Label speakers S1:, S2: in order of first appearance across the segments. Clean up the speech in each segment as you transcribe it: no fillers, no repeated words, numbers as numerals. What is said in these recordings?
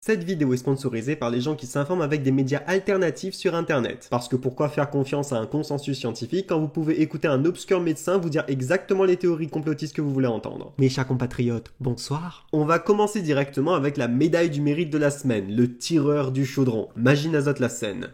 S1: Cette vidéo est sponsorisée par les gens qui s'informent avec des médias alternatifs sur internet. Parce que pourquoi faire confiance à un consensus scientifique quand vous pouvez écouter un obscur médecin vous dire exactement les théories complotistes que vous voulez entendre? Mes chers compatriotes, bonsoir. On va commencer directement avec la médaille du mérite de la semaine, le tireur du chaudron. Magie Azote la scène.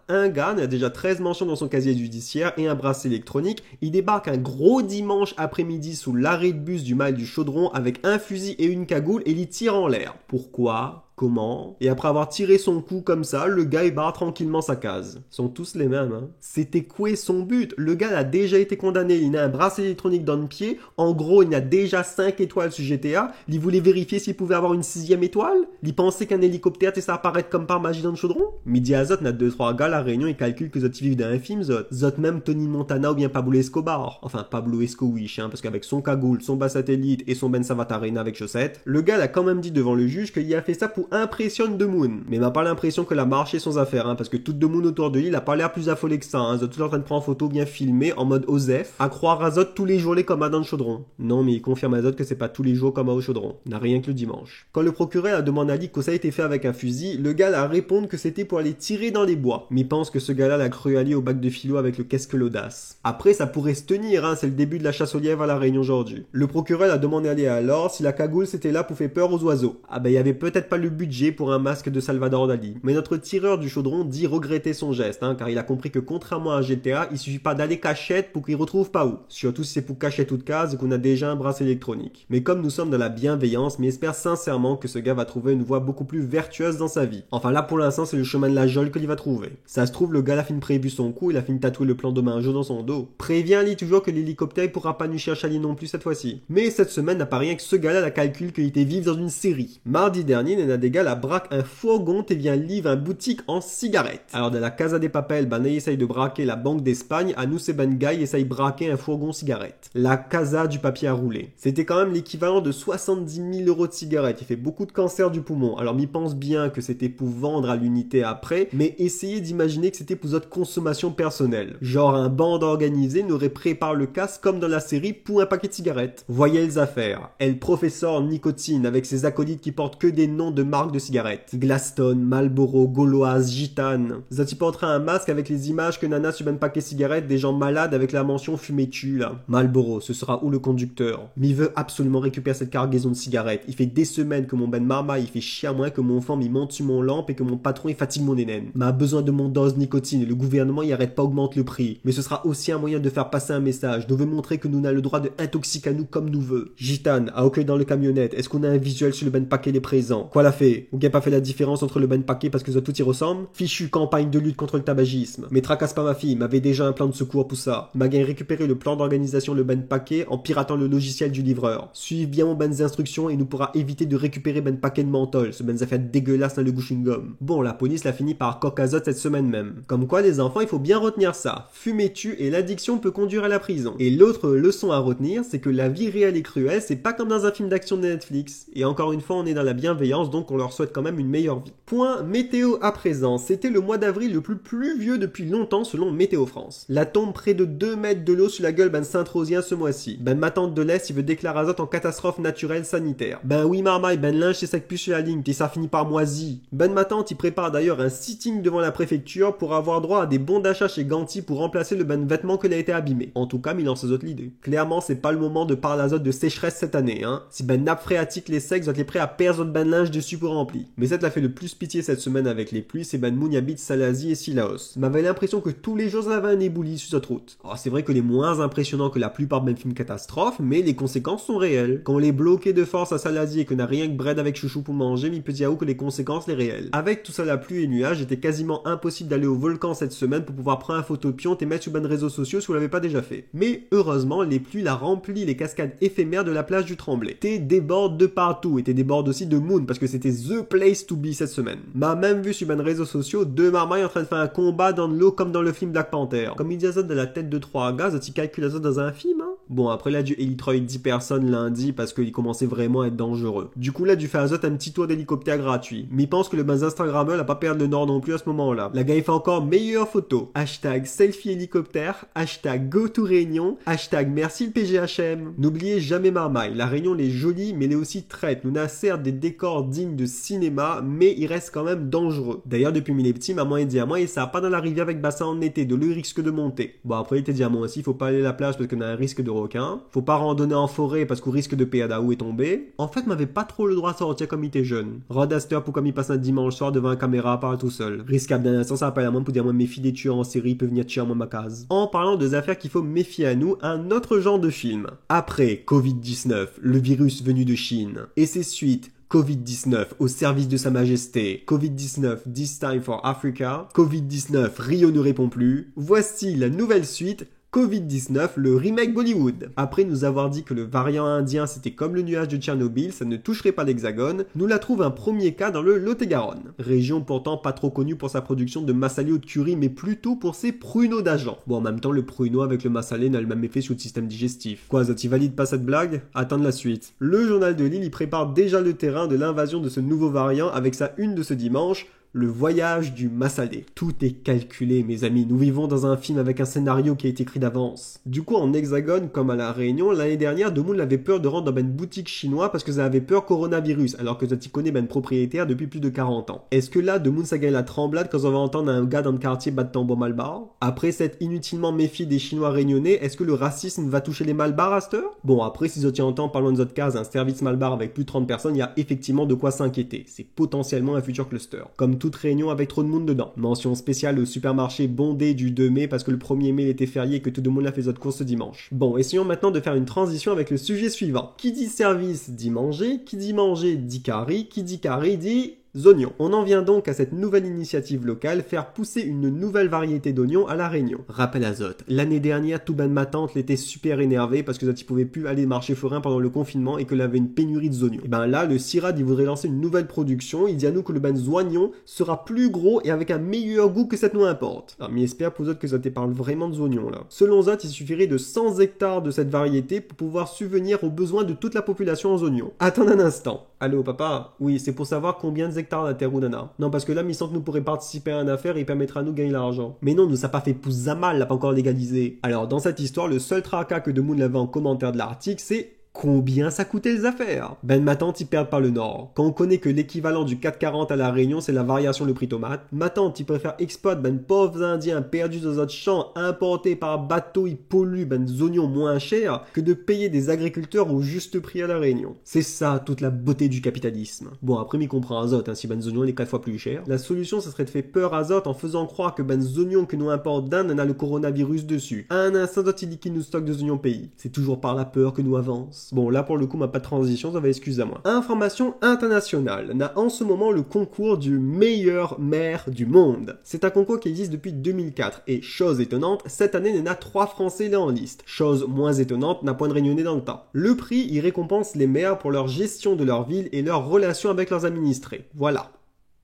S1: Un gars n'a déjà 13 mentions dans son casier judiciaire et un bracelet électronique. Il débarque un gros dimanche après-midi sous l'arrêt de bus du mal du chaudron avec un fusil et une cagoule et il tire en l'air. Pourquoi? Comment? Et après avoir tiré son coup comme ça, le gars il barre tranquillement sa case. Ils sont tous les mêmes, hein. C'était quoi son but? Le gars a déjà été condamné, il a un bracelet électronique dans le pied. En gros, il a déjà 5 étoiles sur GTA. Il voulait vérifier s'il pouvait avoir une 6ème étoile. Il pensait qu'un hélicoptère t'est ça apparaître comme par magie dans le chaudron. Midi à Zot n'a 2-3 gars, la réunion, il calcule que Zot vivent d'un film, Zot même Tony Montana ou bien Pablo Escobar. Enfin, Pablo Escowish, hein, parce qu'avec son cagoule, son bas satellite et son Ben Savatarena avec chaussettes, le gars a quand même dit devant le juge qu'il a fait ça pour impressionne The Moon. Mais il m'a pas l'impression que la marche est sans affaire, hein, parce que tout The Moon autour de lui, il a pas l'air plus affolé que ça, hein. Zot tout en train de prendre en photo bien filmé, en mode Osef, à croire à Zot tous les jours comme à dans le chaudron. Non, mais il confirme à Zot que c'est pas tous les jours comme à au chaudron. Il n'a rien que le dimanche. Quand le procureur a demandé à Lee que ça a été fait avec un fusil, le gars a répondu que c'était pour aller tirer dans les bois. Mais il pense que ce gars-là l'a cru aller au bac de philo avec le qu'est-ce que l'audace. Après, ça pourrait se tenir, hein, c'est le début de la chasse aux lièvres à la Réunion aujourd'hui. Le procureur a demandé à Lee alors si la cagoule c'était là pour faire peur aux oiseaux. Ah ben, il y avait peut-être pas le budget pour un masque de Salvador Dali. Mais notre tireur du chaudron dit regretter son geste, hein, car il a compris que contrairement à GTA, il suffit pas d'aller cachette pour qu'il retrouve pas où. Surtout si c'est pour cacher toute case et qu'on a déjà un bracelet électronique. Mais comme nous sommes dans la bienveillance, mais espère sincèrement que ce gars va trouver une voie beaucoup plus vertueuse dans sa vie. Enfin là pour l'instant c'est le chemin de la geôle qu'il va trouver. Ça se trouve le gars a fini prévu son coup, il a fini tatouer le plan de main un jour dans son dos. Préviens Lee toujours que l'hélicoptère il pourra pas nous chercher à Lee non plus cette fois-ci. Mais cette semaine n'a pas rien que ce gars-là la calcule qu'il était vivre dans une série. Mardi dernier, Nena Dega la braque un fourgon et vient livre un boutique en cigarettes. Alors dans la Casa de Papel, ben essaye de braquer la Banque d'Espagne, à nous c'est ben gars essaye de braquer un fourgon cigarettes. La Casa du papier à rouler. C'était quand même l'équivalent de 70 000 € de cigarettes. Il fait beaucoup de cancer du poumon. Alors m'y pense bien que c'était pour vendre à l'unité après, mais essayez d'imaginer que c'était pour votre consommation personnelle. Genre un bande organisé n'aurait préparé le casse comme dans la série pour un paquet de cigarettes. Voyez les affaires. El Professeur Nicotine avec ses acolytes qui portent que des noms de marques de cigarettes. Glaston, Marlboro, Gauloise, Gitane. Zati portera un masque avec les images que Nana sur un paquet de cigarettes des gens malades avec la mention fumez-tu là. Marlboro, ce sera où le conducteur? Mais il veut absolument récupérer cette cargaison de cigarettes. Il fait des semaines que mon ben marma il fait chier à moi, que mon enfant m'y monte sur mon lampe et que mon patron il fatigue mon nénène. M'a besoin de mon dose nicotine et le gouvernement il arrête pas augmente le prix. Mais ce sera aussi un moyen de faire passer un message. Nous veut montrer que nous avons le droit de intoxiquer à nous comme nous veut. Gitane, à accueil dans le camionnette. Est-ce qu'on a un visuel sur le ben paquet les présents? Quoi l'a fait? Ou bien pas fait la différence entre le ben paquet parce que ça tout y ressemble? Fichu campagne de lutte contre le tabagisme. Mais tracasse pas ma fille, m'avait déjà un plan de secours pour ça. M'a gain récupéré le plan d'organisation le ben paquet en piratant le logiciel du livreur. Suivez bien mon ben instructions et nous pourra éviter de récupérer ben paquet de menthol, ce ben affaire dégueulasse dans le chewing gum. Bon, la police l'a fini par coq azote cette semaine même. Comme quoi les enfants, il faut bien retenir ça. Fumer tue et l'addiction peut conduire à la prison. Et l'autre leçon à retenir, c'est que la vie réelle et cruelle, c'est pas comme dans un film d'action de Netflix. Et encore une fois, on est dans la bienveillance, donc on leur souhaite quand même une meilleure vie. Point météo à présent, c'était le mois d'avril le plus pluvieux depuis longtemps selon Météo France. La tombe près de 2 mètres de l'eau sur la gueule ben Saint-Rosien ce mois-ci. Ben ma tante de l'Est, il veut déclarer Azote en catastrophe naturelle sanitaire. Ben oui marmaille, ben linge c'est sec plus sur la ligne, et ça finit par moisi. Ben ma tante, il prépare d'ailleurs un sitting devant la préfecture pour avoir droit à des bons d'achat chez Ganti pour remplacer le ben vêtement que l'a été abîmé. En tout cas, il lance autres l'idée. Clairement, c'est pas le moment de parler Azote de sécheresse cette année, hein. Si ben nappe phréatique les secs, vous êtes prêts à perdre votre ben linge dessus pour rempli. Mais ça l'a fait le plus pitié cette semaine avec les pluies, c'est ben Mouniabit, Salazie et Silaos. M'avait l'impression que tous les jours ça avait un éboulis sur cette route. Alors c'est vrai que les moins impressionnants que la plupart ben films catastrophes, mais les conséquences sont réelles. Quand on les bloquait de force à Salazie et qu'on n'a rien que bread avec chouchou pour manger, mais il peut dire que les conséquences les réelles. Avec tout ça la pluie et nuages, c'était quasiment impossible d'aller au volcan cette semaine pour pouvoir prendre un photopion et mettre sur ben réseaux sociaux si vous l'avez pas déjà fait. Mais heureusement, les pluies la rempli les cascades éphémères de la plage du Tremblay. T'es déborde de partout et t'es déborde aussi de Moon parce que c'était the place to be cette semaine. M'a même vu sur ben réseaux sociaux 2 marmailles en train de faire un combat dans l'eau comme dans le film Black Panther. Comme il dit Azote de la tête de 3 gars, tu calcules Azote dans un film, hein? Bon, après là, du Elytroid 10 personnes lundi parce qu'il commençait vraiment à être dangereux. Du coup, là, du fait Azot un petit tour d'hélicoptère gratuit. Mais il pense que le buzz Instagrammeur n'a pas perdre le nord non plus à ce moment-là. La gars, il fait encore meilleure photo. Hashtag selfie hélicoptère. Hashtag go to Réunion. Hashtag merci le PGHM. N'oubliez jamais Marmaille. La Réunion, elle est jolie, mais elle est aussi traite. Nous a certes des décors dignes de cinéma, mais il reste quand même dangereux. D'ailleurs, depuis qu'il est petit, maman est dit à moi, et ça va pas dans la rivière avec bassin en été, de le risque de monter. Bon, après, il était dit à moi aussi, faut pas aller à la plage parce qu'on a un risque de requin. Faut pas randonner en forêt parce qu'on risque de péadaou et tomber. En fait, m'avait pas trop le droit de sortir comme il était jeune. Rodaster pour comme il passe un dimanche soir devant une caméra à part tout seul. Risquable d'un instant, ça appelle à moi pour dire moi méfie des tueurs en série, peuvent venir tuer à moi ma case. En parlant des affaires qu'il faut méfier à nous, un autre genre de film. Après Covid-19, le virus venu de Chine, et ses suites, Covid-19 au service de Sa Majesté, Covid-19 This Time for Africa, Covid-19 Rio ne répond plus, voici la nouvelle suite, Covid-19, le remake Bollywood. Après nous avoir dit que le variant indien c'était comme le nuage de Tchernobyl, ça ne toucherait pas l'Hexagone, nous la trouve un premier cas dans le Lot-et-Garonne. Région pourtant pas trop connue pour sa production de massalé ou de curry, mais plutôt pour ses pruneaux d'agent. Bon, en même temps, le pruneau avec le massalé n'a le même effet sur le système digestif. Quoi, Zati valide pas cette blague? Attendre la suite. Le journal de Lille, il prépare déjà le terrain de l'invasion de ce nouveau variant avec sa une de ce dimanche, le voyage du Massalé. Tout est calculé, mes amis. Nous vivons dans un film avec un scénario qui a été écrit d'avance. Du coup, en Hexagone, comme à La Réunion, l'année dernière, Demoun avait peur de rentrer dans une boutique chinoise parce que ça avait peur coronavirus, alors que Zati connaît ben propriétaire depuis plus de 40 ans. Est-ce que là, Demoun, ça gagne la tremblade quand on va entendre un gars dans le quartier battre tambour malbar? Après s'être inutilement méfié des Chinois réunionnais, est-ce que le racisme va toucher les malbars à cette heure? Bon, après, si Zoti entend, parlons de notre case, un service malbar avec plus de 30 personnes, il y a effectivement de quoi s'inquiéter. C'est potentiellement un futur cluster. Comme toute réunion avec trop de monde dedans. Mention spéciale au supermarché bondé du 2 mai parce que le 1er mai était férié et que tout le monde a fait notre course dimanche. Bon, essayons maintenant de faire une transition avec le sujet suivant. Qui dit service dit manger, qui dit manger dit curry, qui dit curry dit oignons. On en vient donc à cette nouvelle initiative locale, faire pousser une nouvelle variété d'oignons à La Réunion. Rappel azote, l'année dernière, tout ben ma tante l'était super énervé parce que ça, il pouvait plus aller marcher forain pendant le confinement et que avait une pénurie de oignons. Et ben là, le CIRAD, il voudrait lancer une nouvelle production, il dit à nous que le ben oignon sera plus gros et avec un meilleur goût que cette nous importe. Alors, mais espère pour vous autres que ça te parle vraiment de oignons là. Selon Zot, il suffirait de 100 hectares de cette variété pour pouvoir subvenir aux besoins de toute la population en oignons. Attends un instant. Allô papa? Oui, c'est pour savoir combien de hectares la terre ou nana. Non, parce que là, Missante nous pourrait participer à une affaire et il permettra à nous de gagner l'argent. Mais non, nous ça pas fait pouce à mal, l'a pas encore légalisé. Alors, dans cette histoire, le seul tracas que Demoun l'avait en commentaire de l'article, c'est combien ça coûtait les affaires? Ben ma tante, ils perdent par le nord. Quand on connaît que l'équivalent du 4,40 à La Réunion, c'est la variation le prix tomate, ma tante, ils préfèrent exploiter ben pauvres indiens perdus dans notre champ, importés par bateau, ils polluent ben des oignons moins chers, que de payer des agriculteurs au juste prix à La Réunion. C'est ça, toute la beauté du capitalisme. Bon, après, m'y comprend Azot, hein, si ben des oignons, il est 4 fois plus cher. La solution, ça serait de faire peur à Azot en faisant croire que ben des oignons que nous importe d'Inde, on a le coronavirus dessus. À un instant, Azot, il dit qu'il nous stocke des oignons pays. C'est toujours par la peur que nous avance. Bon, là, pour le coup, ma pas de transition, ça va excuse à moi. Information internationale. On a en ce moment le concours du meilleur maire du monde. C'est un concours qui existe depuis 2004. Et chose étonnante, cette année, il y en a 3 Français là en liste. Chose moins étonnante, n'a point de réunionnais dans le temps. Le prix, il récompense les maires pour leur gestion de leur ville et leur relation avec leurs administrés. Voilà.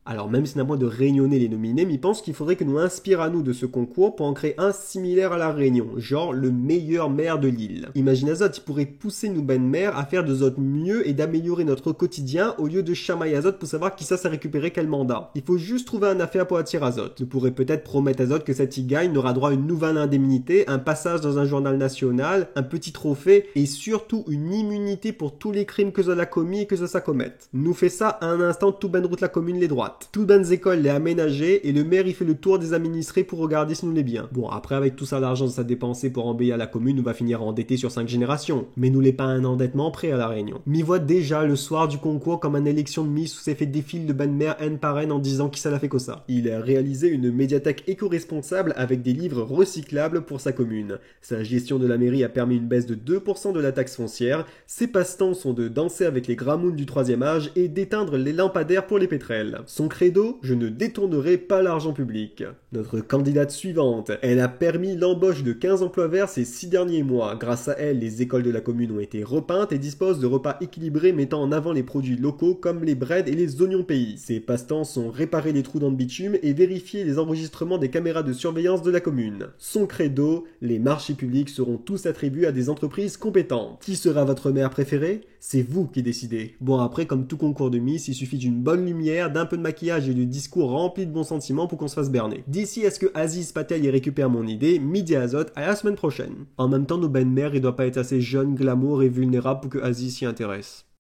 S1: Alors même si n'a point de réunionnais les nominés, mais il pense qu'il faudrait que nous inspire à nous de ce concours pour en créer un similaire à La Réunion, genre le meilleur maire de l'île. Imagine Azot, il pourrait pousser nous ben maire à faire de Zot mieux et d'améliorer notre quotidien au lieu de chamailler Azot pour savoir qui ça récupéré quel mandat. Il faut juste trouver un affaire pour attirer Azot. Nous pourrait peut-être promettre Azot que cet gagne aura droit à une nouvelle indemnité, un passage dans un journal national, un petit trophée et surtout une immunité pour tous les crimes que Zot a commis et que Zot ça commette. Nous fait ça à un instant tout ben route la commune les droites. Toutes bonnes écoles les aménagées et le maire il fait le tour des administrés pour regarder si nous les bien. Bon, après avec tout ça l'argent ça dépensé pour embellir la commune, nous va finir endetté sur 5 générations. Mais nous l'est pas un endettement prêt à La Réunion. M'y voit déjà le soir du concours comme une élection de Miss où s'est fait défile de bonne mère N par N en disant qui ça l'a fait que ça. Il a réalisé une médiathèque éco-responsable avec des livres recyclables pour sa commune. Sa gestion de la mairie a permis une baisse de 2% de la taxe foncière. Ses passe-temps sont de danser avec les gramounes du 3e âge et d'éteindre les lampadaires pour les pétrels. Son Son credo, je ne détournerai pas l'argent public. Notre candidate suivante, elle a permis l'embauche de 15 emplois verts ces 6 derniers mois. Grâce à elle, les écoles de la commune ont été repeintes et disposent de repas équilibrés mettant en avant les produits locaux comme les breads et les oignons pays. Ses passe-temps sont réparer les trous dans le bitume et vérifier les enregistrements des caméras de surveillance de la commune. Son credo, les marchés publics seront tous attribués à des entreprises compétentes. Qui sera votre maire préféré? C'est vous qui décidez. Bon après, comme tout concours de Miss, il suffit d'une bonne lumière, d'un peu de maquillage et de discours remplis de bons sentiments pour qu'on se fasse berner. D'ici à ce que Aziz Patel y récupère mon idée, Midi Azote à la semaine prochaine. En même temps, nos belles mères, il doit pas être assez jeune, glamour et vulnérable pour que Aziz s'y intéresse.